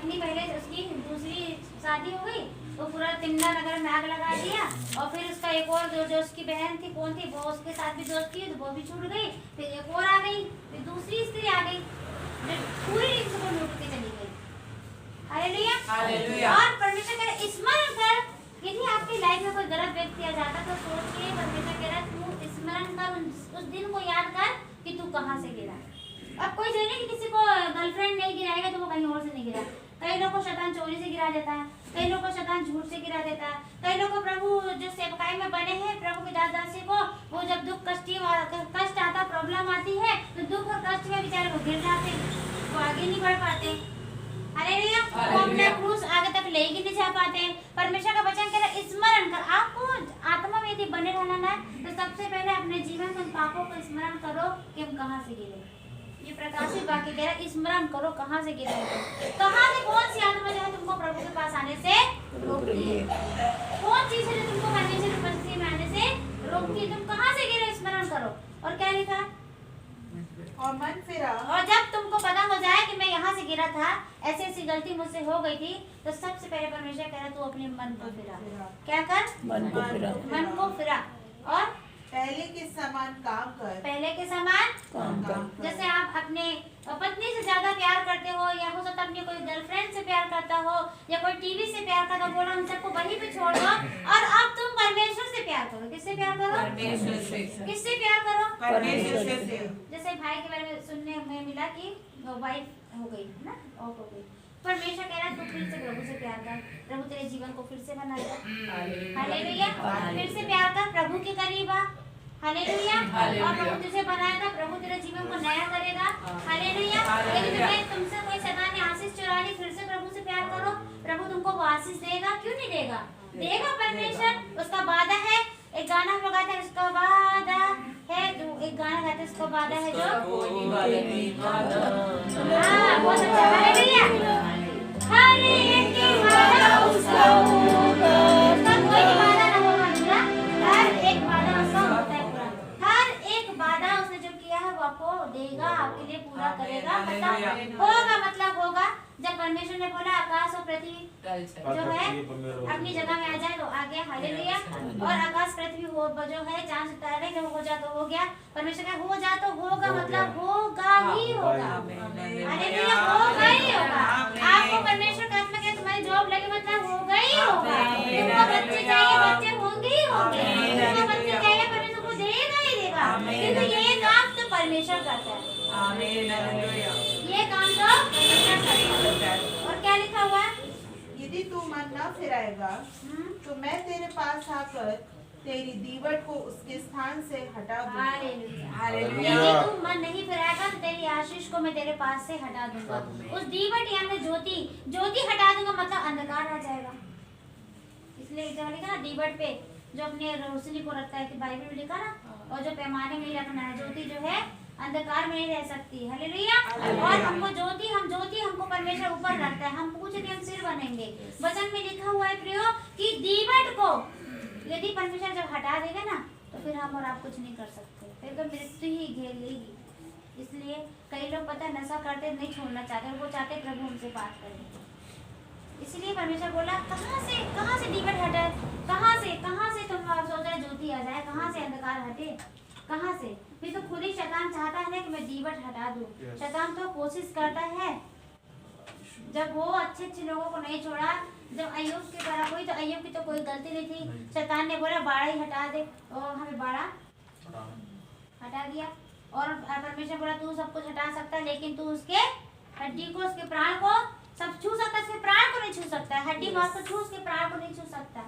पत्नी पहले उसकी दूसरी शादी हो गई तो पूरा तिमना नगर में आग लगा दिया, और फिर उसका एक और जो उसकी बहन थी, कौन थी, वो उसके साथ भी दोस्त की, तो वो भी छूट गई, फिर एक और आ गई, फिर दूसरी स्त्री आ गई, पूरी रीत को लूट के चली गई। Hallelujah, hallelujah. और परमेश्वर कह रहा स्मरण कर, यदि आपकी लाइफ में कोई गलत व्यक्ति आ जाता तो सोचिए, परमेश्वर कह रहा तू स्मरण कर, उस दिन को याद कर कि तू कहाँ से गिरा। अब कोई जरूरी कि किसी को गर्लफ्रेंड नहीं गिराएगा तो वो कहीं और से नहीं गिरा। कई लोग को शैतान चोरी से गिरा देता है, कई लोग को शैतान झूठ से गिरा देता है, कई लोग को प्रभु जो सेवकाई में बने हैं, प्रभु के दासी को वो जब दुख कष्ट आता, प्रॉब्लम आती है तो दुख और कष्ट में बेचारे वो गिर जाते, वो आगे नहीं बढ़ पाते। हालेलुया, वो अपना क्रूस आगे तक ले ही नहीं जा पाते। परमेश्वर का वचन कह रहा है स्मरण कर, आपको आत्मा में यदि बने रहना ना तो सबसे पहले अपने जीवन में पापों को स्मरण करो कि हम कहाँ से गिरे। ये प्रकाशित वाक्य कह रहा है स्मरण करो कहाँ से गिरे, कहाँ से, कौन सी आत्मा जो है तुमको प्रभु के पास आने से रोकती है, कौन चीज है जो तुमको परमेश्वर की उपस्थिति में आने से रोकती है, तुम कहाँ से गिरे स्मरण करो। और क्या लिखा, और मन फिरा, और जब तुमको पता हो जाए कि मैं यहाँ से गिरा था, ऐसी ऐसी गलती मुझसे हो गई थी, तो सबसे पहले परमेश्वर कह रहा तू अपने मन को फिरा। क्या कर, मन को फिरा, मन को फिरा, और पहले के समान काम कर, पहले के समान काम कर। जैसे आप अपने पत्नी से ज्यादा प्यार करते हो, या हो सकता है अपनी कोई गर्लफ्रेंड से प्यार करता हो, या कोई टीवी से प्यार करता हो, बोला उन सबको वहीं पे छोड़ दो और अब तुम परमेश्वर से प्यार करो। किससे प्यार करो, परमेश्वर से। किससे प्यार करो, परमेश्वर से। जैसे भाई के बारे में सुनने में मिला कि वाइफ हो गई ना, ऑफ हो गई, परमेश्वर कह रहा है तू फिर से प्रभु से प्यार कर, प्रभु तेरे जीवन को फिर से बनाएगा। हालेलुया, फिर से प्यार कर, प्रभु के करीब आ। हालेलुया, और प्रभु तुझे बनाएगा, प्रभु तेरे जीवन को नया करेगा। हालेलुया, यदि तुमसे कोई शैतान ने आशीष चुरा ली, फिर से प्रभु से प्यार करो, प्रभु तुमको वो आशीष देगा। क्यों नहीं देगा, देगा परमेश्वर, उसका वादा है। एक गाना हम लोग गाते हैं, उसका वादा है, जो एक गाना गाते हैं, उसका वादा है जो बहुत अच्छा। हालेलुया, हर एक की वादा उसका होगा, उसका कोई भी वादा ना होगा पूरा, हर एक वादा उसका होता है पूरा, हर एक वादा उसने जो किया है वो आपको देगा, आपके लिए पूरा करेगा। मतलब होगा, मतलब होगा। जब परमेश्वर ने बोला आकाश और पृथ्वी जो है अपनी जगह में आ जाए तो आ गया। हालेलुया, और आकाश पृथ्वी हो जो है, चांद सितारे जब हो जा तो हो गया। परमेश्वर का हो जा तो होगा, मतलब होगा ही होगा। हालेलुया, होगा ही होगा। आपको परमेश्वर का आत्मा के तुम्हारी जॉब लगे, मतलब होगा ही होगा। तुमको बच्चे चाहिए, बच्चे होंगे ही होंगे। तुमको बच्चे चाहिए, परमेश्वर को देगा ही देगा, क्योंकि ये काम तो परमेश्वर करता है। ये काम तो परमेश्वर करता है। और क्या लिखा हुआ है, यदि तू मन न फिराएगा तो मैं तेरे पास आकर तेरी दीवट को उसके स्थान से हटा दूंगा। हालेलुया, यदि तू मन नहीं फिराएगा तो तेरी आशीष को मैं तेरे पास से हटा दूंगा। उस दीवट यानी ज्योति हटा दूंगा, मतलब अंधकार आ जाएगा। इसलिए जो लिखा ना दीवट पे जो अपने रोशनी को रखता है, कि बाइबल में लिखा ना, और जो पैमाने में रखना है, ज्योति जो है अंधकार में नहीं रह सकती। हालेलुया, और हमको ज्योति हमको परमेश्वर ऊपर रखता है, हम पूछे कि हम सिर बनेंगे। वचन में लिखा हुआ है प्रियो कि दीवट को यदि परमेश्वर जब हटा देगा ना तो फिर हम और आप कुछ नहीं कर सकते, फिर तो मृत्यु ही घेर लेगी। इसलिए कई लोग पता है नशा करते नहीं छोड़ना चाहते, वो चाहते प्रभु हमसे बात करें। इसलिए परमेश्वर बोला कहाँ से दीवट हटे, कहाँ से तुम आप सोच रहे ज्योति आ जाए, कहाँ से अंधकार हटे, कहाँ से। फिर तो खुद ही शैतान चाहता है ना कि मैं दीवट हटा दूं। शैतान तो कोशिश करता है, जब वो अच्छे लोगों को नहीं छोड़ा, जब अय्यूब की तरह हुई तो अय्यूब की तो कोई गलती नहीं थी, शैतान ने बोला बाड़ा ही हटा दे, और हमें बाड़ा हटा दिया। और परमेश्वर बोला तू सब कुछ हटा सकता है, लेकिन तू उसके हड्डी को, उसके प्राण को सब छू सकता है, उसके प्राण को नहीं छू सकता है। हड्डी मांस को छू, उसके प्राण को नहीं छू सकता।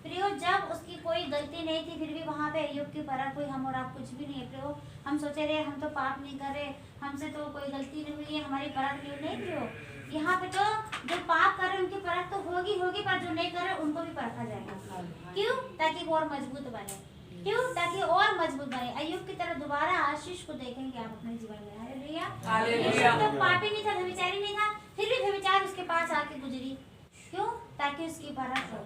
प्रियो, जब उसकी कोई गलती नहीं थी फिर भी वहाँ पे अय्यूब की परख हुई, हम और आप कुछ भी नहीं है प्रियो। हम सोचे रहे हम तो पाप नहीं कर रहे, हमसे तो कोई गलती नहीं हुई है, हमारी परख नहीं प्रियो। यहाँ पे तो जो पाप कर रहे उनकी परख तो होगी, पर जो नहीं कर रहे उनको भी परखा जाएगा। क्यों? ताकि वो और मजबूत बने। क्यों? ताकि और मजबूत बने। अय्यूब की तरह दोबारा आशीष को देखेंगे आप अपने जीवन में। हालेलुया, तो पापी नहीं था, व्यभिचारी नहीं था, फिर भी व्यभिचार उसके पास आके गुजरी। क्यों? ताकि उसकी परख हो।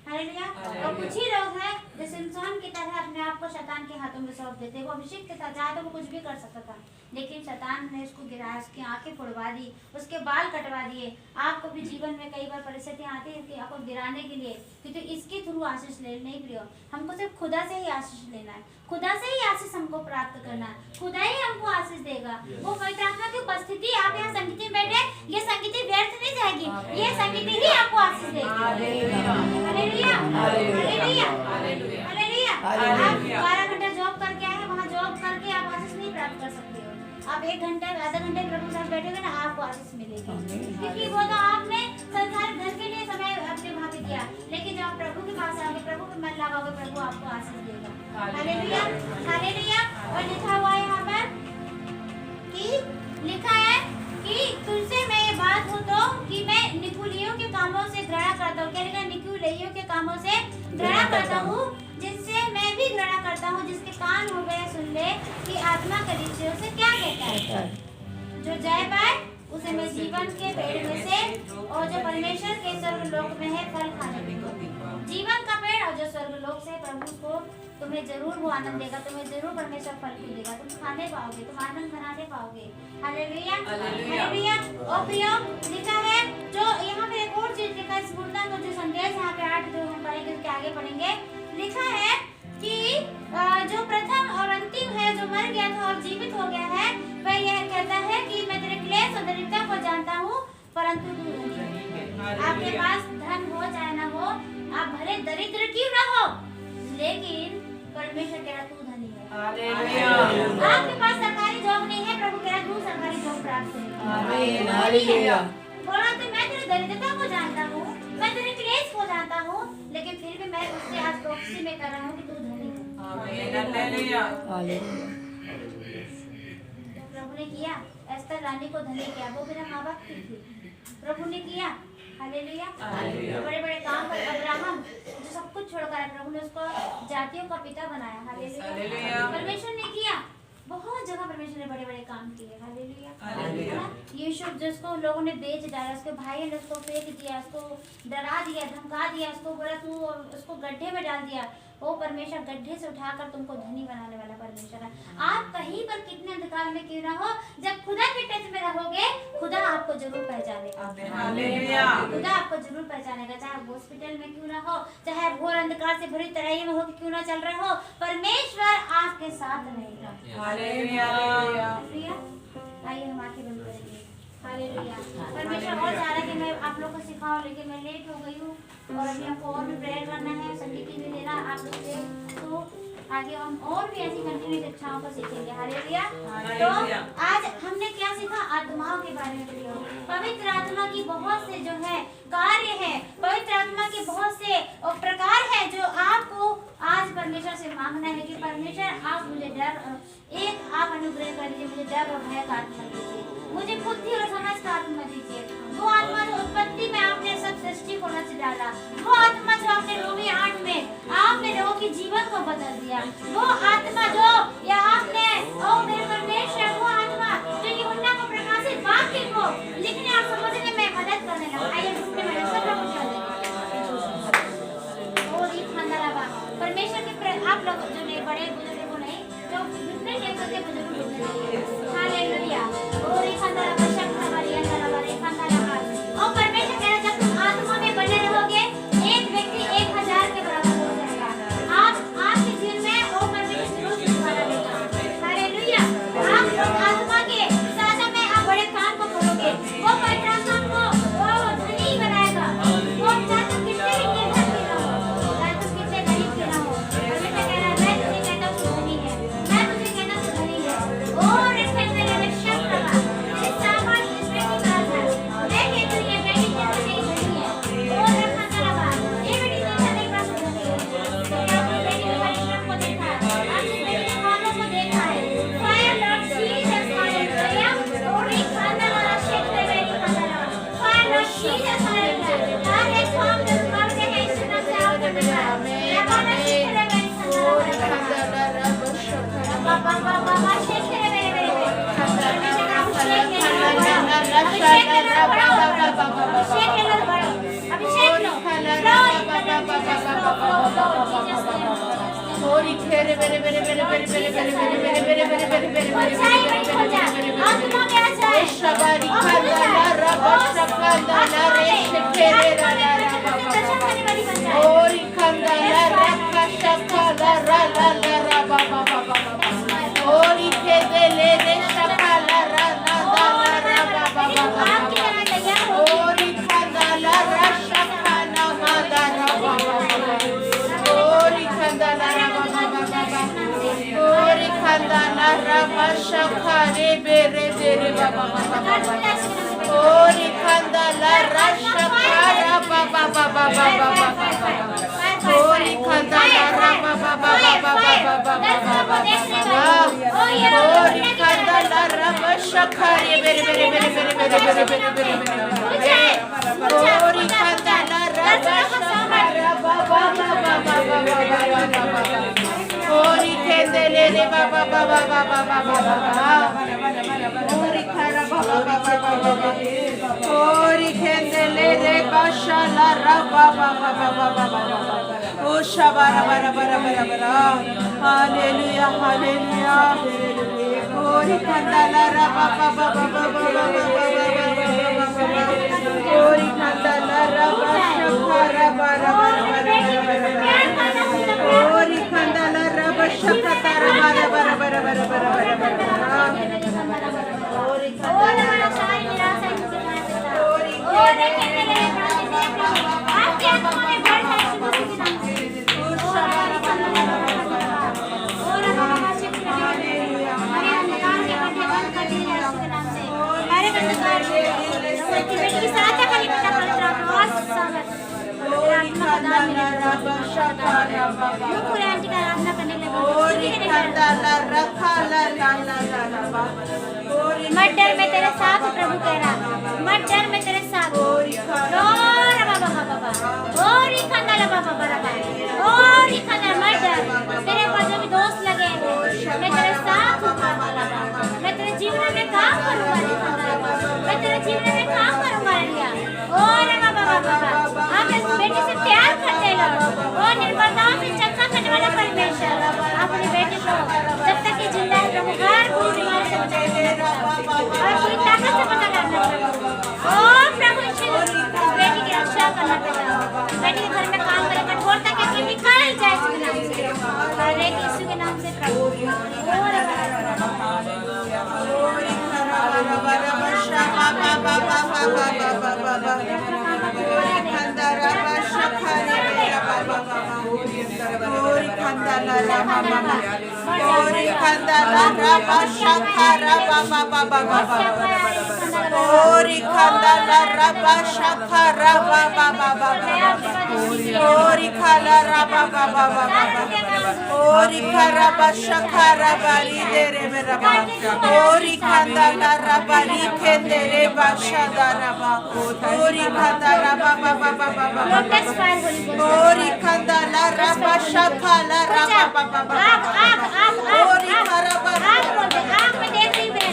हालेलुया। और कुछ ही लोग हैं जो सिमसोन की तरह अपने आप को शैतान के हाथों में सौंप देते हैं। वो अभिषेक के साथ चाहे तो वो कुछ भी कर सकता था, लेकिन शैतान ने उसको गिराया, उसकी आंखें फोड़वा दी, उसके बाल कटवा दिए। आपको भी जीवन में कई बार परिस्थितियां आती है कि आपको गिराने के लिए, क्योंकि इसके थ्रू आशीष ले नहीं प्रियो, हमको सिर्फ खुदा से ही आशीष लेना है, खुदा से ही आशीष हमको प्राप्त करना है, खुदा ही हमको आशीष देगा। वो पवित्र आत्मा की उपस्थिति, आप यहाँ संगीत में बैठे, ये संगीत व्यर्थ नहीं जाएगी, ये संगीत ही आपको आशीष देगी। Hallelujah, hallelujah, hallelujah. आप 12 घंटा जॉब करके आए, वहाँ जॉब करके आप आशीष नहीं प्राप्त कर सकते हो। आप 1 घंटा आधा घंटे प्रभु के साथ बैठोगे ना, आपको आशीष मिलेगी, क्योंकि वो तो आपने संसार धन के लिए समय अपने वहाँ पे दिया, लेकिन जब आप प्रभु के पास आओगे, प्रभु पे मन लगाओगे, प्रभु आपको आशीष देगा। Hallelujah, hallelujah. और लिखा हुआ है यहाँ पर कि लिखा है कि तुझसे मैं ये बात हो तो कि मैं निकुलियों के कामों से घृणा करता हूँ। क्या लिखा? निकुलियों के कामों से घृणा करता हूँ, जिससे मैं भी घृणा करता हूँ। जिसके कान हो गए सुन ले कि आत्मा कलीसियों से क्या कहता है। जो जय पाए उसे मैं जीवन के पेड़ में से और जो परमेश्वर के स्वर्गलोक में है फल खाने को। जीवन का पेड़ और जो स्वर्गलोक से प्रभु को तुम्हें जरूर वो आनंद देगा, तुम्हें जरूर परमेश्वर फल भी देगा, तुम खाने पाओगे, तुम आनंद मनाने पाओगे। Hallelujah, hallelujah. और प्रियो लिखा है, जो यहाँ पे एक और चीज लिखा है, स्फूर्णा को जो संदेश यहाँ पे 8 जो हम पढ़ेंगे उसके आगे पढ़ेंगे, लिखा है कि जो प्रथम और अंतिम है, जो मर गया था और जीवित हो गया है, वह यह कहता है कि मैं तेरे क्लेश और दरिद्रता को जानता हूँ, परंतु तू धनी है। आपके पास धन हो चाहे ना हो, आप भले दरिद्र क्यों ना हो, लेकिन परमेश्वर कह रहा तू धनी है। हालेलुया। आपके पास सरकारी जॉब नहीं है, प्रभु कह रहा तू सरकारी जॉब प्राप्त करेगा। आमीन, हालेलुया। बोला तो मैं तेरी दरिद्रता को जानता हूँ, मैं तेरे क्लेश को जानता हूँ, लेकिन फिर भी मैं उससे आज प्रोफेसी में कर रहा हूँ कि तू धनी है। आमीन, हालेलुया, हालेलुया। प्रभु ने किया, एस्तर रानी को धनी किया, वो बिना माँ बाप की थी, प्रभु ने किया। हालेलुया। बड़े बड़े काम पर अब्राहम जो सब कुछ छोड़कर आया, प्रभु ने उसको जातियों का पिता बनाया। हालेलुया। परमेश्वर ने किया, बहुत जगह परमेश्वर ने बड़े बड़े काम किए। हालेलुया। यीशु जिसको लोगों ने बेच डाला, उसके भाई ने उसको फेंक दिया, उसको डरा दिया, धमका दिया, उसको बोला तू, उसको गड्ढे में डाल दिया, वो परमेश्वर गड्ढे से उठाकर तुमको धनी बनाने वाला परमेश्वर है। आप कहीं पर कितने अंधकार में क्यों ना हो, जब खुदा के टच में रहोगे, खुदा आपको जरूर पहचानेगा। हालेलुया। खुदा आपको जरूर पहचानेगा, चाहे आप हॉस्पिटल में क्यों ना हो, चाहे आप घोर अंधकार से भरी तराई में हो क्यों ना चल रहे हो, परमेश्वर आपके साथ रहेगा। हालेलुया। आइए हम आंखें बंद करेंगे। हालेलुया। परमेश्वर और चाह रहा है कि मैं आप लोग को सिखाऊं, लेकिन मैं लेट हो गई हूँ और अभी हमको और भी प्रेयर करना है, संगीत भी देना आप लोग से, तो आगे हम और भी ऐसी कंटिन्यू शिक्षाओं को सीखेंगे। हालेलुया। तो आज हमने क्या सीखा? आत्माओं के बारे में सीखा। पवित्र आत्मा की बहुत से जो है कार्य है, पवित्र आत्मा के बहुत से प्रकार है जो आपको आज परमेश्वर से मांगना है कि परमेश्वर आप मुझे डर, एक आप अनुग्रह कर दीजिए, मुझे डर और भय का आत्मा दीजिए, मुझे बुद्धि और समझ का आत्मा दीजिए। वो आत्मा जो उत्पत्ति में आपने सब सृष्टि को रच डाला, वो आत्मा जो आपने रोमी 8 में आपने लोगों की जीवन को बदल दिया, वो आत्मा जो या आपने ओ मेरे परमेश्वर, वो आत्मा जो यूहन्ना को प्रकाशित वाक्य को लिखने और समझने में मदद करने लगा। आइए ढूंढने में सब लोग चल और ये खंडराबा परमेश्वर के आप लोग जो नहीं बड़े बुजुर्ग को नहीं, जो जितने नहीं सकते बुजुर्ग ढूंढने। हालेलुया। और ये खंडराबा शक्ति हमारी अंदर हमारे खंडराबा, और परमेश्वर कह रहा जब तुम आत्मा में बने रहोगे, एक व्यक्ति 1000 के बराबर हो जाएगा। आपके जीवन में वो परमेश्वर जरूर छुटकारा देगा। हालेलुया। आप लोग आत्मा के साथ में आप बड़े काम को करोगे, वो पवित्र आत्मा को वो धनी बनाएगा। वो चाहे तुम कितने भी निर्धन क्यों ना हो, चाहे तुम कितने गरीब क्यों ना हो, परमेश्वर कह रहा है मैं तुझे कहता हूँ तू धनी है, मैं तुझे कहता हूँ तू धनी है। और इसके अंदर एक शब्द लगा, इस सामान इस बेटी का था, मैं कहती हूँ ये बेटी जैसे नहीं धनी है। और रखा था लगा, ये बेटी जैसा नहीं बस धनी है। क्या आपने बेटी के परिश्रम को देखा है, आपने बेटी के कामों को देखा है। Fire Lord Jesus hallelujah. और एक खाना वाला शेख है बेटी खाना वाला, फायर लॉर्ड जीसस हालेलुया। हर एक काम जो करते हैं इस तरह से आप करते हैं, या बाबा शेख है बेटी खाना वाला, बाबा बाबा शेख है मेरे परमेश्वर का अभिषेक है, अभिषेक लो, अभिषेक लो, अभिषेक लो, ओरी खेरे बेरे बेरे बेरे बेरे बेरे बेरे बेरे बेरे बेरे बेरे बेरे हो जाए वही हो जाए आत्मा में आ जाए शबारी खाला ला रबा शकाला ला रे खेरे रा रा रा ओरी खाला ला रखा शकाला रा ला ला रा बा बा बा बा ओरी खेदे ले रे शकाला रा ला ला रा बा बा बा ओरी खाला ला रा शकाला मा दा रा बा बा बा ओरी खाला ला रा बा बा बा बा ओरी खाला ला रा बा शकारे बेरे बेरे बा बा बा बा ओरी खाला ला रा शकारा बा बा बा बा बा बा ओरी खाला ला रा बा बा बा बा बा बा बा ओरी खाला ला रा बा शकारे बेरे बेरे बेरे बेरे बेरे बेरे बेरे बेरे ओरी खाला ला रा बा शकारा बा बा बा बा बा बा ओरी खेदे ले रे बा बा बा बा बा बा बा ओरी खारा बा बा बा बा बा ओरी खेदे ले रे बा शाला रा बा बा बा बा बा बा ओ शबारा बारा बारा बारा बारा हालेलुया हालेलुया ओरी खांदा ला रा बा बा बा बा बा बा बा बा ओरी खांदा ला रा बा शखारा बारा बारा बारा ओरी खांदा ला रा बा शखारा बारा बारा बारा बारा बारा ओरी खांदा ला मत डर मैं तेरे साथ प्रभु कह रहा मत डर मैं तेरे साथ मत डर तेरे पास जो भी दोस्त लगे मैं तेरे साथ हूँ मैं तेरे जीवन में काम करूँगा मैं तेरे जीवन में काम करूँगा आप इस बेटी से प्यार करते लोग और निर्बलताओं से चक्का करने वाला परमेश्वर अपनी बेटी को जब तक कि जिंदा है प्रभु हर बुरी बीमारी से बचाएगा और पूरी ताकत से बचा करना और प्रभु इस बेटी की रक्षा करना पड़ेगा बेटी के घर में काम करे कठोरता के कोई निकाल जाए इसके नाम से हरे यीशु के नाम से प्रभु Ori kandala raba shakara ba ba ba ba ba. Ori kala raba ba ba ba ba. Ori karaba shakara bari dere beraba. Ori kandala raba ri kendere ba shadara ba. Ori kandala ba ba ba ba ba ba. Ori kandala raba shakala raba ba ba ba. Ori karaba आग में देख रही बहन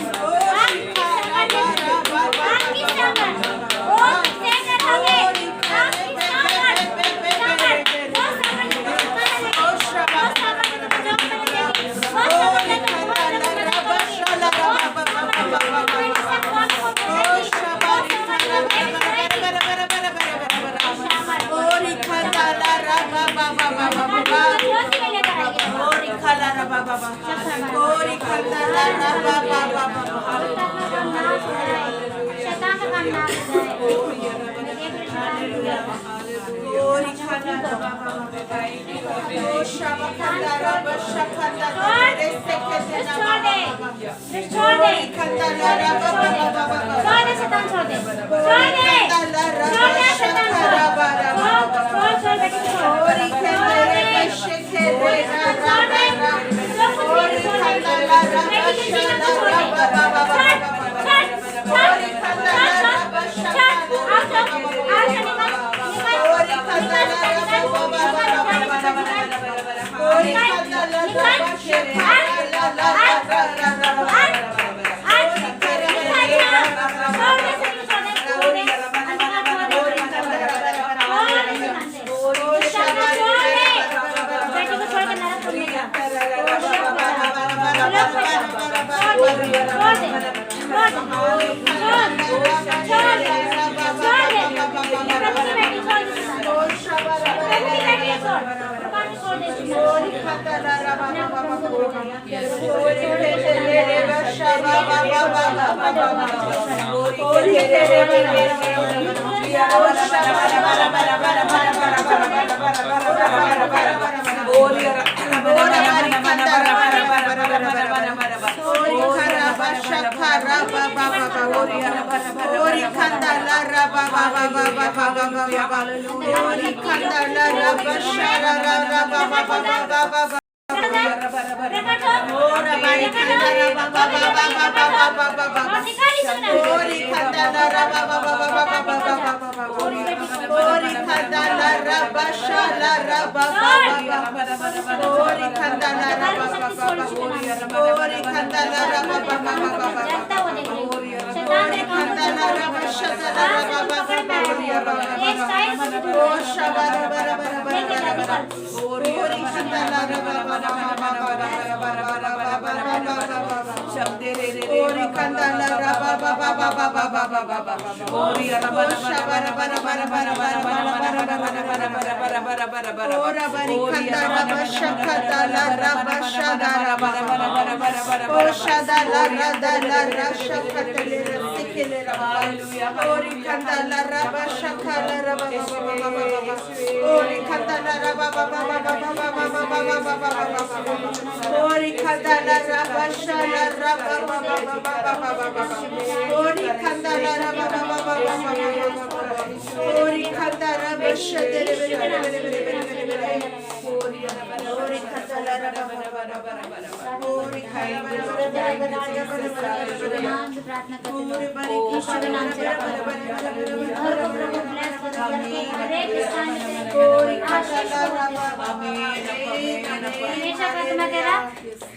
आग की समझ और सेकर होगे आग की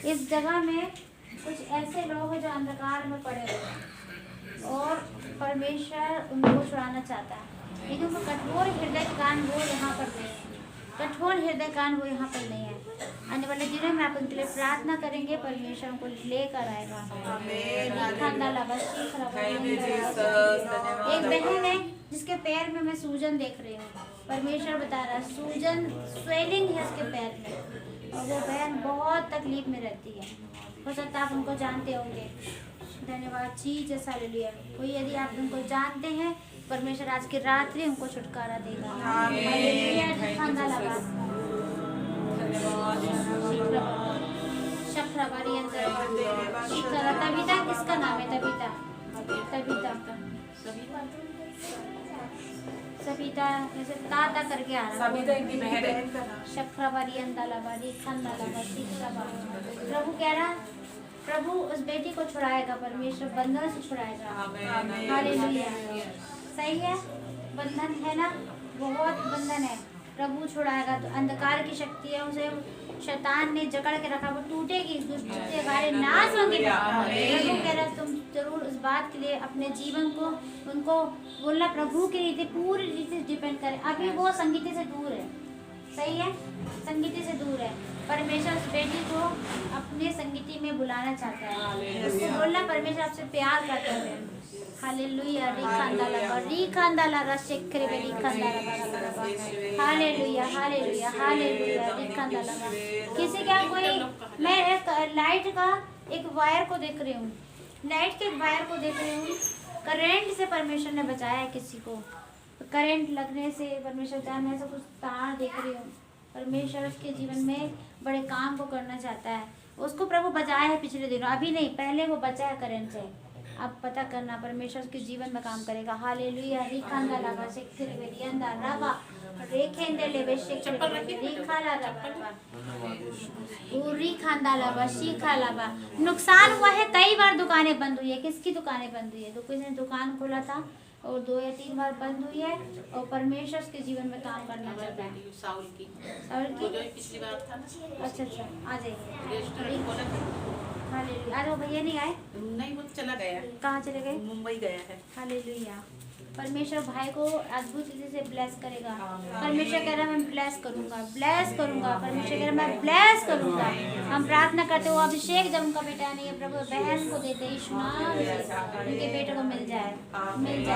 इस जगह में कुछ ऐसे लोग हैं जो अंधकार में पड़े हुए और परमेश्वर उनको छुड़ाना चाहता है, लेकिन उनको कठोर हृदय कान वो यहाँ पर नहीं है। कठोर हृदय कान वो यहाँ पर नहीं है। आने वाले दिनों में आप उनके लिए प्रार्थना करेंगे, परमेश्वर उनको लेकर आएगा। एक बहन है जिसके पैर में मैं सूजन देख रही हूँ, परमेश्वर बता रहा है सूजन स्वेलिंग है उसके पैर में, और वो बहन बहुत तकलीफ में रहती है। हो सकता है आप उनको जानते होंगे। धन्यवाद जीसस, हालेलुया। कोई यदि आप उनको जानते हैं, परमेश्वर आज की रात्रि उनको छुटकारा देगा। हालेलुया। तबीता किसका नाम है? तबीता, सविता जैसे ताता करके आ रहा है। शक्राबारी अंदालाबारी खंदालाबारी। प्रभु कह रहा, प्रभु उस बेटी को छुड़ाएगा, परमेश्वर बंधन से छुड़ाएगा। हालेलुया। सही है, बंधन है ना, बहुत बंधन है। प्रभु छुड़ाएगा। तो अंधकार की शक्ति है, उसे शैतान ने जकड़ के रखा, वो टूटेगी, दुष्ट से हमारे नाश होंगे। प्रभु कह रहा तुम जरूर उस बात के लिए अपने जीवन को उनको बोलना, प्रभु की रीति पूरी रीति से डिपेंड करें। अभी वो संगीति से दूर है। सही है, संगीति से दूर है। परमेश्वर उस बेटी को अपने संगीति में बुलाना चाहता है। उसको बोलना परमेश्वर आपसे प्यार करता है। हालेलुया। Hallelujah, hallelujah, hallelujah. किसी का कोई, मैं एक लाइट का एक वायर को देख रही हूँ, लाइट के वायर को देख रही हूँ। करंट से परमेश्वर ने बचाया है किसी को, करंट लगने से परमेश्वर चाहे, मैं ऐसा कुछ तार देख रही हूँ। परमेश्वर उसके जीवन में बड़े काम को करना चाहता है। उसको प्रभु बचाया है पिछले दिनों, अभी नहीं, पहले वो बचा है करंट से। अब पता करना, परमेश्वर उसके जीवन में काम करेगा। हालेलुया। रिखांदा लागा शेखरे बेरियंदा रावा रेखेंदे लेवे शेखरे रिखाला रावा पूरी खांदा लावा शीखा लावा। नुकसान हुआ है, कई बार दुकानें बंद हुई है। किसकी दुकानें बंद हुई है? तो किसी ने दुकान खोला था और 2 या 3 बार बंद हुई है, और परमेश्वर उसके जीवन में काम करना चाहता है। साउल की पिछली बार था ना। अच्छा, आ जाइए। हालेलुया। आज वो भैया नहीं आए? नहीं, वो चला गया। कहाँ चले गए? मुंबई गया है। हालेलुया। परमेश्वर भाई को अद्भुत रीति से ब्लेस करेगा। परमेश्वर कह रहा है मैं ब्लेस करूंगा, ब्लेस करूंगा। परमेश्वर कह रहा है मैं ब्लेस करूंगा। हम प्रार्थना करते हो अभिषेक जब उनका बेटा नहीं है, प्रभु बहन को देते यीशु नाम से, उनके बेटे को मिल जाए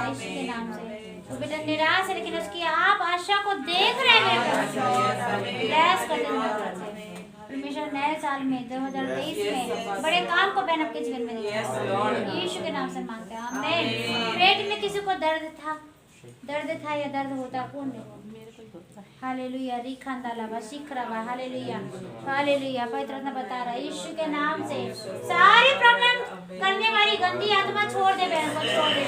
यीशु के नाम से। वो बेटा निराश है, लेकिन उसकी आप आशा को देख रहे हैं। ब्लेस कर देंगे। परमेश्वर नए साल में 2023 में बड़े काम को बहन आपके जीवन में दिखाए। यीशु के नाम से मांगते हैं, आमीन। पेट में किसी को दर्द था या दर्द होता, कौन है? हालेलुया, रिखांदा लावा शिखरावा, हालेलुया हालेलुया। पवित्र आत्मा बता रहा है यीशु के नाम से सारी प्रॉब्लम करने वाली गंदी आत्मा छोड़ दे, बहन को छोड़ दे,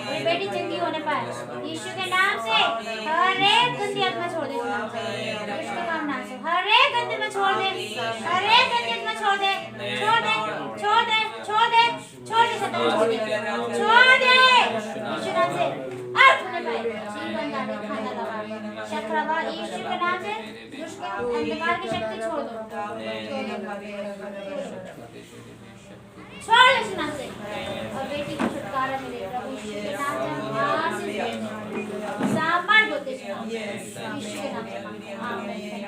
मेरी बेटी चंगी होने पाए यीशु के नाम से। हर एक गंदी आत्मा छोड़ दे, यीशु के नाम से हर एक गंदी आत्मा छोड़ दे, हर एक गंदी आत्मा छोड़ दे, छोड़ दे, छोड़ दे, छोड़ दे, छोड़ दे, शैतान छोड़ दे, छोड़ दे यीशु नाम से। अब होने पाए जीवन का रिखांदा लावा शक्रवा, यीशु के नाम से दुष्ट अंधकार की शक्ति छोड़ दो, छोड़ दो इस नाम से। और बेटी को छुटकारा मिले प्रभु यीशु के नाम से, सामर्थ होते यीशु के नाम से, आमीन।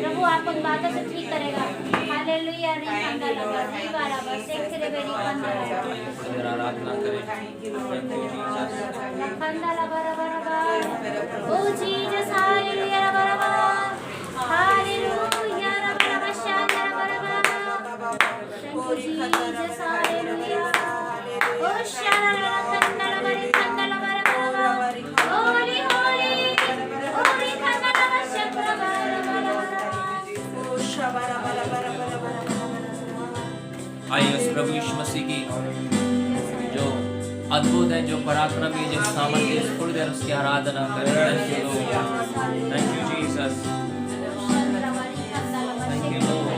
प्रभु आपको इन बातों से ठीक करेगा। हालेलुया, रिखांदा लगा दीवारा बस एक तेरे बेरी खांदा लगा आराधना करें। खांदा लगा रबा ओ Jesus, hallelujah rava hallelujah rava शांदा rava thank you Jesus, hallelujah ओ शाला खांदा लगा रिखांदा लगा होली होली ओ रिखांदा लगा शक्रवा ओ शबरा आइए उस प्रभु यीशु मसीह की जो अद्भुत है, जो पराक्रम है, जो सामर्थ्य है, थोड़ी देर उसकी आराधना करें। Thank you Jesus, thank you Lord.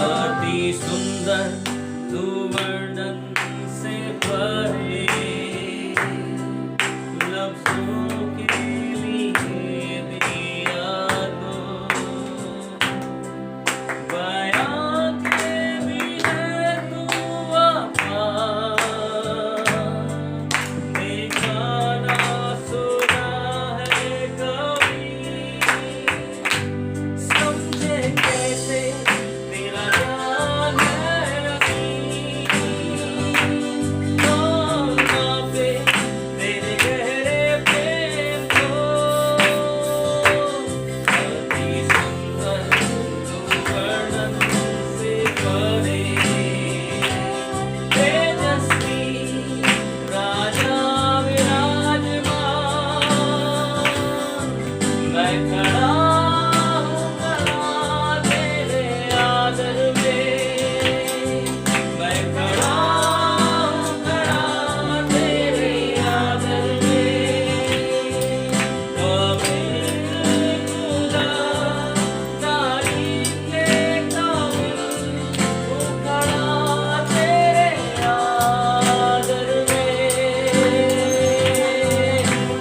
अति सुंदर तू वर्णन से परे, लफ्जों के लिए दिया तो बयां के भी है तू अपार, देखा ना सुना है कभी, समझे कैसे तेरा जान है रफ़ी, कौन नापे तेरे गहरे प्रेम को, अति सुंदर तू वर्णन से परे, तेजस्वी राजा विराजमान, मैं खड़ा हूँ खड़ा तेरे आदर में, मैं खड़ा हूँ खड़ा तेरे आदर में, काबिल खुदा तारीफ के काबिल हूँ खड़ा तेरे आदर में,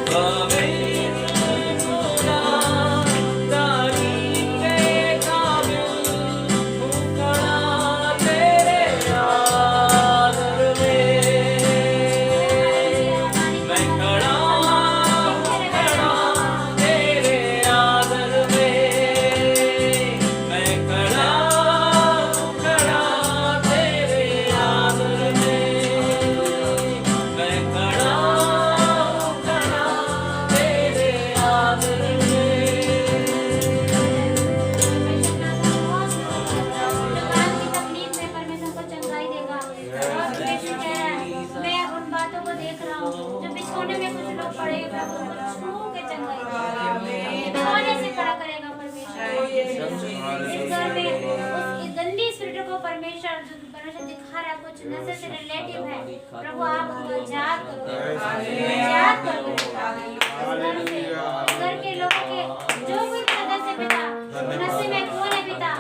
काबिल खुदा तारीफ के काबिल हूँ खड़ा तेरे आदर में, मैं खड़ा हूँ खड़ा तेरे आदर में, मैं खड़ा हूँ खड़ा तेरे आदर में, मैं खड़ा हूँ खड़ा तेरे आदर में। कान की तकलीफ में परमेश्वर को चंगाई देगा। और परमेश्वर कह रहा है, मैं उन बातों को देख रहा हूँ जो बिछौने में कुछ लोग पड़े हैं, प्रभु उनको छू के चंगाई देगा। बिछौने से खड़ा करेगा परमेश्वर। इस घर में उस गंदी स्पिरिट को परमेश्वर दिखा रहा है, कुछ नशे से रिलेटिव है, प्रभु आप उनको आजाद करो, आजाद करो। घर के लोगों के जो कोई सदस्य पिता नशे में कौन है पिता,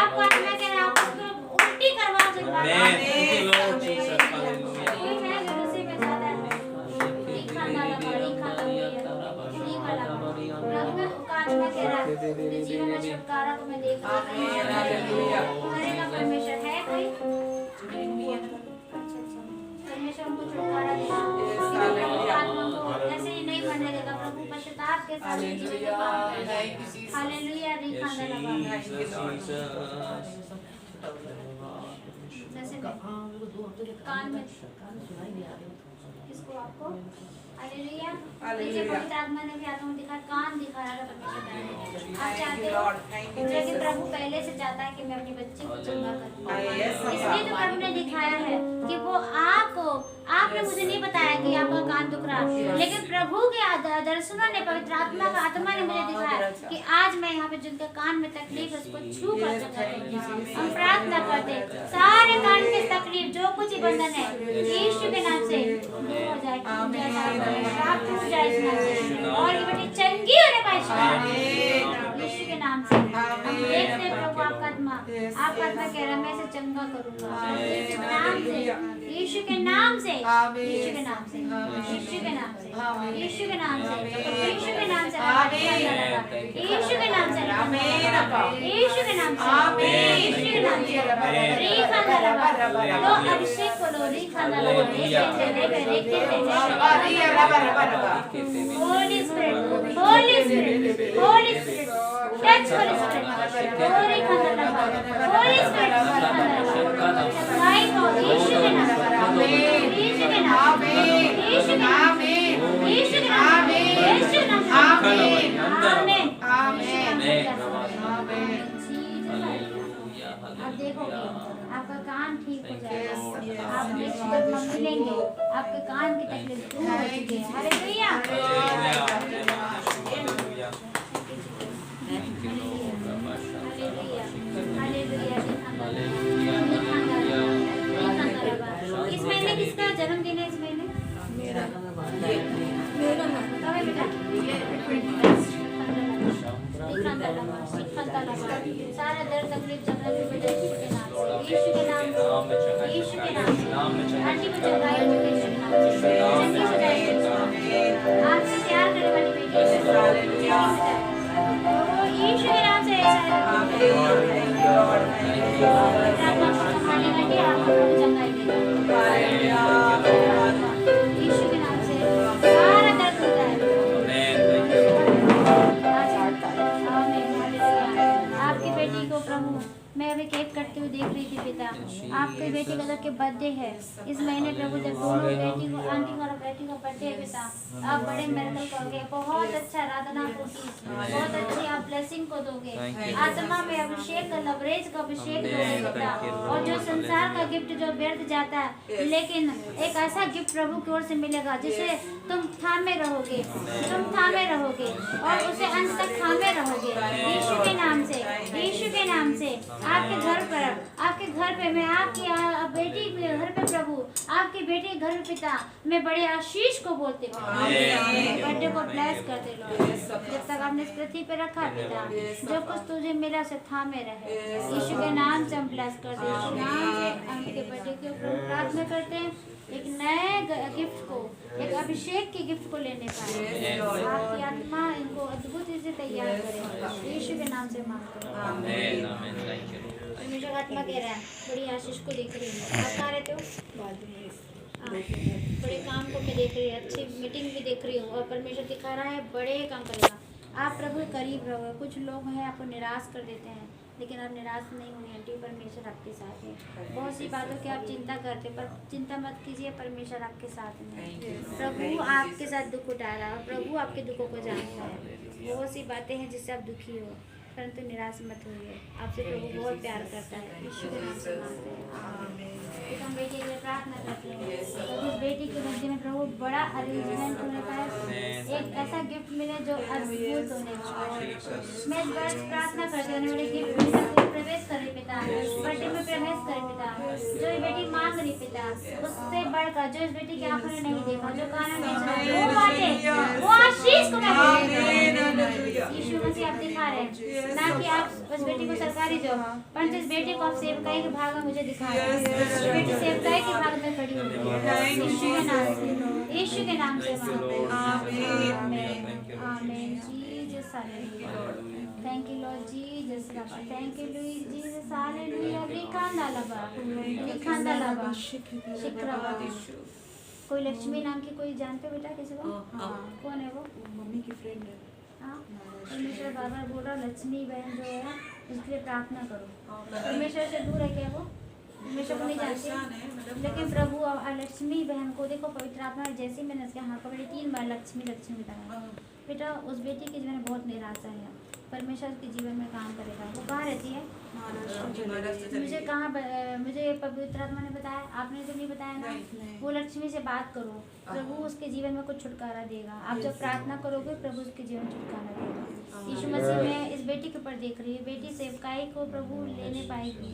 आपको आत्मा के नाम उसको उल्टी करवा दो। Amen. Thank you, Lord Jesus. Hallelujah. कोई है जो नशे में जाता है, खाना लगा आत्मा कह रहा है, तेरे जीवन में छुटकारा को मैं देख रहा हूँ। करेगा परमेश्वर, है कोई परमेश्वर को छुटकारा देगा, आत्मा को ऐसे ही नहीं बनने देगा। प्रभु पश्चाताप के साथ जीने के काम करेगा। हालेलुया, रिखांदा लगा जैसे कान में किसको आपको हालेलुया। नीचे पवित्र आत्मा ने भी आत्मा दिखा कान दिखा रहा था परमेश्वर। आप चाहते हो जो कि प्रभु पहले से चाहता है कि मैं अपनी बच्ची को चंगा करूं, इसलिए तो प्रभु ने दिखाया है कि वो आपने मुझे नहीं बताया कि आपका कान दुख रहा, लेकिन प्रभु के दर्शनों ने पवित्र आत्मा ने मुझे दिखाया कि आज मैं यहाँ पे जिनके कान में तकलीफ है उसको छू कर चंगा करूंगा। हम प्रार्थना करते सारे कान के तकलीफ जो कुछ ही बंधन है यीशु के नाम से दूर हो जाए, आप टूट जाए इस नाम से, और ये बेटी चंगी होने पाए यीशु के नाम से। हम देखते हैं प्रभु आपका आत्मा कह रहा है मैं इसे चंगा करूंगा यीशु के नाम से, यीशु के नाम से, यीशु के नाम से, यीशु के नाम से, यीशु के नाम से, यीशु के नाम से, यीशु के नाम से, यीशु के नाम से, यीशु के नाम से री खाना लगा तो अभिषेक को लो री खाना लगा Holi spirit, Holi spirit, Holi spirit, touch Holi spirit, Holi खाना लगा, होली स्पिरिट सफाई को यीशु के नाम से, यीशु के नाम से, यीशु के नाम से, यीशु के नाम से, यीशु के नाम से, आमीन, आमीन, आमीन, आमीन। अब देखोगे आपका कान ठीक हो जाएगा, आप नेक्स्ट मिलेंगे, आपके कान की तकलीफ दूर हो चुकी है। हालेलुया, इस महीने किसका जन्मदिन है? इस महीने मेरा बताओ बेटा। सारा दर्द तकलीफ चंगा बेटा यीशु के नाम से, यीशु के नाम से, आंटी को चंगाई हो यीशु के नाम से, चंगी हो जाएगी आपसे प्यार करने वाली बेटी यीशु के नाम से संभालने वाली आपको चंगाई देगा यीशु के नाम से। सारा दर्द होता है आपकी बेटी को प्रभु मैं अभी केक कटते हुए देख रही थी पिता, आपकी बेटी का जबकि बर्थडे है इस महीने प्रभु, जब दोनों बेटी को आंटी और बेटी का बर्थडे है पिता, आप बड़े मेरेकल करोगे, बहुत अच्छा आराधना होगी, बहुत अच्छी आप ब्लेसिंग को दोगे, आत्मा में अभिषेक का लवरेज का अभिषेक दोगे पिता, और जो संसार का गिफ्ट जो व्यर्थ जाता है लेकिन एक ऐसा गिफ्ट प्रभु की ओर से मिलेगा जिसे तुम थामे रहोगे, तुम थामे रहोगे और उसे अंत तक थामे रहोगे यीशु के नाम से, यीशु के नाम से। आपके घर पर, आपके घर पे मैं आपकी बेटी के घर पे प्रभु, आपकी बेटी के घर में पिता मैं बड़े आशीष को बोलते हूँ, बर्थडे को ब्लेस करते लो, जब तक आपने इस पृथ्वी पे रखा पिता जो कुछ तुझे मिला से थामे रहे यीशु के नाम से हम ब्लेस करते हैं, यीशु नाम से आपके बर्थडे के ऊपर प्रार्थना करते हैं एक नए गिफ्ट को, एक अभिषेक के गिफ्ट को लेने पाए, आपकी आत्मा इनको अद्भुत से तैयार करे यीशु के नाम से मांगते हैं, आमीन, आमीन। परमेश्वर आत्मा कह रहा है बड़ी आशीष को देख रही हूँ, आप कहाँ रहते हो? बड़े काम को मैं देख रही हूँ, अच्छी मीटिंग भी देख रही हूँ, और परमेश्वर दिखा रहा है बड़े काम करेगा, आप प्रभु के करीब रहोगे। कुछ लोग हैं आपको निराश कर देते हैं लेकिन आप निराश नहीं होनी आंटी, परमेश्वर आपके साथ है। बहुत सी बातों की आप चिंता करते पर चिंता मत कीजिए, परमेश्वर आपके साथ है। प्रभु आपके साथ दुख उठा रहा है, प्रभु आपके दुखों को जानता है। बहुत सी बातें हैं जिससे आप दुखी हो परंतु निराश मत होइए, आपसे प्रभु बहुत प्यार करता है। यीशु के नाम से मांगते हैं, आमीन। हम बेटी के लिए प्रार्थना करते हैं उस बेटी के बच्चे में प्रभु बड़ा अरेंजमेंट होने का, एक ऐसा गिफ्ट मिले जो अद्भुत होने का। मैं बस प्रार्थना करते हैं बड़े गिफ्ट प्रवेश करे पिता, बर्थडे में प्रवेश करे पिता, जो ये बेटी मांग रही पिता उससे बढ़कर जो इस बेटी की आंखों ने नहीं देखा, जो कानों ने सुना, वो बातें वो आशीष को यीशु मसीह आप दिखा रहे हैं, ना कि आप उस बेटी को सरकारी जॉब, परंतु इस बेटी को आप सेवकाई के भाग में मुझे दिखा रहे हैं। बेटी सेवकाई के भाग में खड़ी हुई यीशु के नाम से, यीशु के नाम से amen, amen. Jesus hallelujah, thank you Lord Jesus, thank you Lord Jesus, hallelujah. रिखांदा लबा शिक्रवा। कोई लक्ष्मी नाम की कोई जानते हो बेटा किसी को? कौन है वो? मम्मी की फ्रेंड है। परमेश्वर बार बार बोल रहा लक्ष्मी बहन जो है उसके लिए प्रार्थना करो। परमेश्वर से दूर है क्या वो? परमेश्वर को नहीं जानते, लेकिन प्रभु लक्ष्मी बहन को देखो, पवित्र आत्मा ने जैसे ही मैंने उसके हाथ पकड़ी 3 बार लक्ष्मी लक्ष्मी बताया। बेटा उस बेटी के जीवन में बहुत निराशा है, परमेश्वर के जीवन में काम करेगा। वो कहाँ रहती है? मुझे कहाँ मुझे पवित्र आत्मा ने बताया, आपने तो नहीं बताया ना। वो लक्ष्मी से बात करो, प्रभु उसके जीवन में कुछ छुटकारा देगा। आप जब प्रार्थना करोगे प्रभु उसके जीवन में छुटकारा देगा। यीशु मसीह में इस बेटी के ऊपर देख रही है, बेटी सेवकाई को प्रभु लेने पाएगी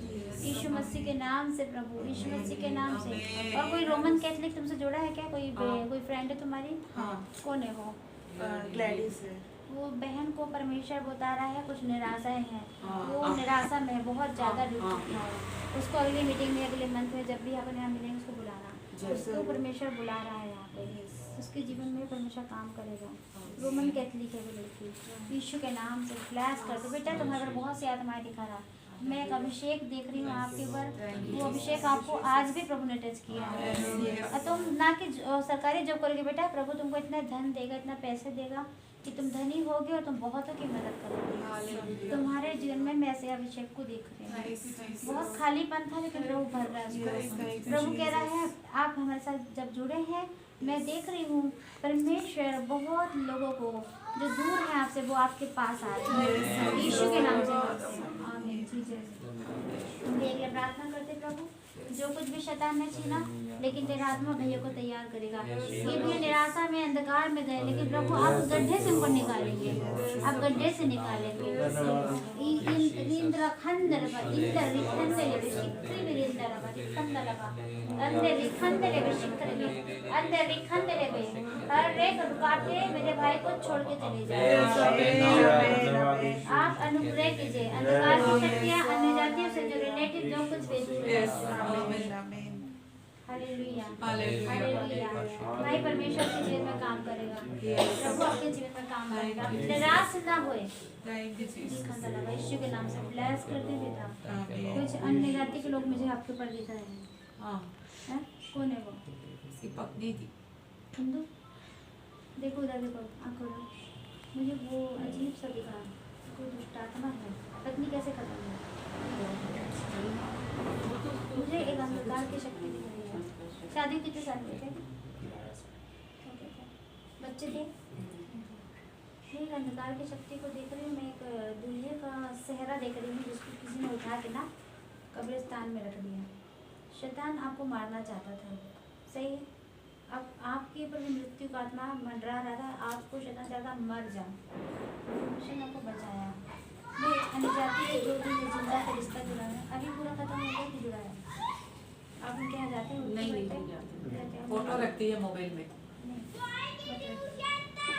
यीशु मसीह के नाम से, प्रभु यीशु मसीह के नाम से। और कोई रोमन कैथलिक तुमसे जुड़ा है क्या? कोई फ्रेंड है तुम्हारी? कौन है वो? ग्लैडिस है। वो बहन को परमेश्वर बता रहा है कुछ निराशाएं हैं, वो निराशा में बहुत ज़्यादा डूब चुकी है। उसको अगली मीटिंग में, अगले मंथ में जब भी अपन यहाँ मिलेंगे उसको बुलाना। उसको परमेश्वर बुला रहा है यहाँ पे, उसके जीवन में परमेश्वर काम करेगा। रोमन कैथलिक है वो लड़की। यीशु के नाम से फ्लैश कर दो बेटा, तुम्हारे पर बहुत सी आत्माएं दिखा रहा। मैं एक अभिषेक देख रही हूँ आपके ऊपर, वो अभिषेक आपको आज भी प्रभु ने टच किया है। तुम ना कि सरकारी जॉब करोगे बेटा, प्रभु तुमको इतना धन देगा, इतना पैसे देगा कि तुम धनी होगे और तुम बहुतों की मदद करोगे। तुम्हारे जीवन में मैं ऐसे अभिषेक को देख रही हूँ। बहुत खालीपन था लेकिन प्रभु भर रहा है। प्रभु कह रहा है आप हमारे साथ जब जुड़े हैं, मैं देख रही हूँ परमेश्वर बहुत लोगों को जो दूर हैं आपसे वो आपके पास आ रहे हैं यीशु के नाम से। आमीन। हम एक प्रार्थना करते प्रभु, जो कुछ भी शैतान ने छीना, लेकिन तेरा आत्मा भैया को तैयार करेगा। ये भी निराशा में अंधकार में गए, लेकिन प्रभु आप उस गड्ढे से उनको निकालेंगे, आप गड्ढे से निकालेंगे। मेरे भाई को छोड़ के चले जाए। आप अनुग्रह कीजिए, अंधकार की शक्तियाँ अन्य जातियों से जो रिलेटिव जो कुछ हालेलुया, हालेलुया। भाई परमेश्वर के जीवन में काम करेगा, प्रभु आपके जीवन में काम करेगा, निराश ना होए। यीशु के नाम से ब्लेस करते बेटा। कुछ अन्य जाति के लोग मुझे आपके ऊपर दिख रहे हैं। कौन है वो? उसकी पत्नी थी। हिंदू? देखो उधर देखो, आंखों में मुझे वो अजीब सा दिखा, कोई दुष्ट आत्मा है। पत्नी कैसे खत्म है? मुझे एक अंधकार की शक्ति दिख रही है। शादी कितने साल के थे? बच्चे थे? एक अंधकार की शक्ति को देख रही हूँ मैं। एक दूल्हे का सेहरा देख रही हूँ जिसको किसी ने उठा के ना कब्रिस्तान में रख दिया। शैतान आपको मारना चाहता था, सही है? अब आपके ऊपर भी मृत्यु का आत्मा मंडरा रहा था, आपको शैतान चाहता मर जाओ, परमेश्वर ने आपको बचाया। मैं अन्य जाति के जो भी जिंदा का रिश्ता जुड़ा है, अभी पूरा खत्म हो गया कि जुड़ा है? आप उनके यहाँ जाते हैं? नहीं जाते, फोटो रखती है मोबाइल में।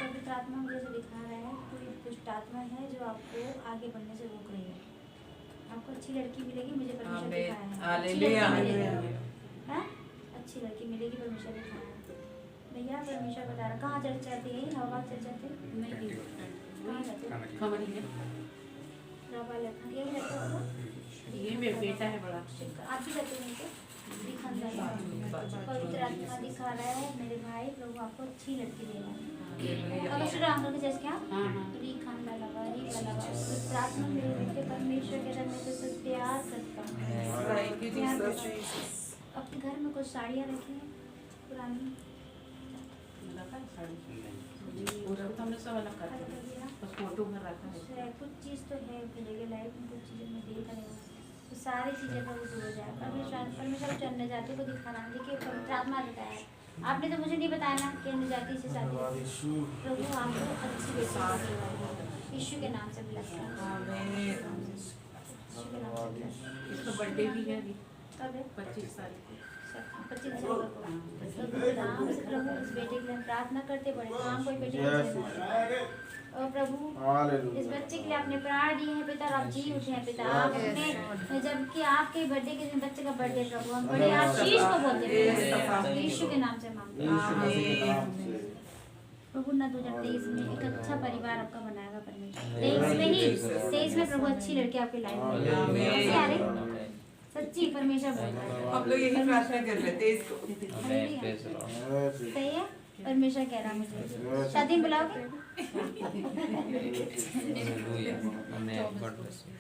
पवित्र आत्मा मुझे जो दिखा रहा है, कोई दुष्ट आत्मा है जो आपको आगे बढ़ने से रोक रही है। आपको अच्छी लड़की मिलेगी, मुझे परमेश्वर दिखाया है। अच्छी लड़की मिलेगी, परमेश्वर दिखाया है। भैया परमेश्वर बता रहा। कहाँ चल जाते हैं? हवा चल जाते हैं? नहीं, कहाँ जाते? खमरी में। यही रहता होगा? ये मेरा बेटा है बड़ा। आप भी रहते हैं? पवित्र आत्मा दिखा रहा है मेरे भाई, प्रभु आपको अच्छी लड़की देगा। अगर श्री राम जैसे क्या खानदा लगा प्रार्थना मेरे बेटे परमेश्वर के रंग में तो प्यार करता हूँ। अपने घर में कुछ साड़ियाँ रखी हैं पुरानी? हमने सब अलग कर दिया, बस फोटो में रखा है। कुछ चीज़ तो है मिलेगी लाइफ में, कुछ चीज़ें में देख रहे हो, तो सारी चीज़ें पर दूर हो जाए। परमेश्वर अन्य जाति को दिखाना। देखिए पवित्र आत्मा बताया, आपने तो मुझे नहीं बताया ना कि अन्य जाति से शादी। प्रभु आपको अच्छी बेटी यीशु के नाम से ब्लेस करें। इसका बर्थडे भी है अभी, कब है? 25 तारीख को। 25 दिसंबर को। नाम से प्रभु इस बेटे के लिए प्रार्थना करते बड़े काम कोई बेटे और प्रभु इस बच्चे के लिए अपने प्राण दिए हैं पिता, आप जी उठे हैं पिता। आप अपने जबकि आपके बर्थडे के दिन बच्चे का बर्थडे प्रभु हम बड़े आशीष को बोलते हैं यीशु के नाम से मांगते हैं प्रभु। ना 2023 में एक अच्छा परिवार आपका बनाएगा परमेश्वर। 23 में प्रभु अच्छी लड़की आपकी लाइफ में सच्ची परमेश्वर बोल रहा है। हम लोग यही प्रार्थना कर लेते हैं इसको। सही है, परमेश्वर कह रहा मुझे शादी में बुलाओगे? Amen. God bless you.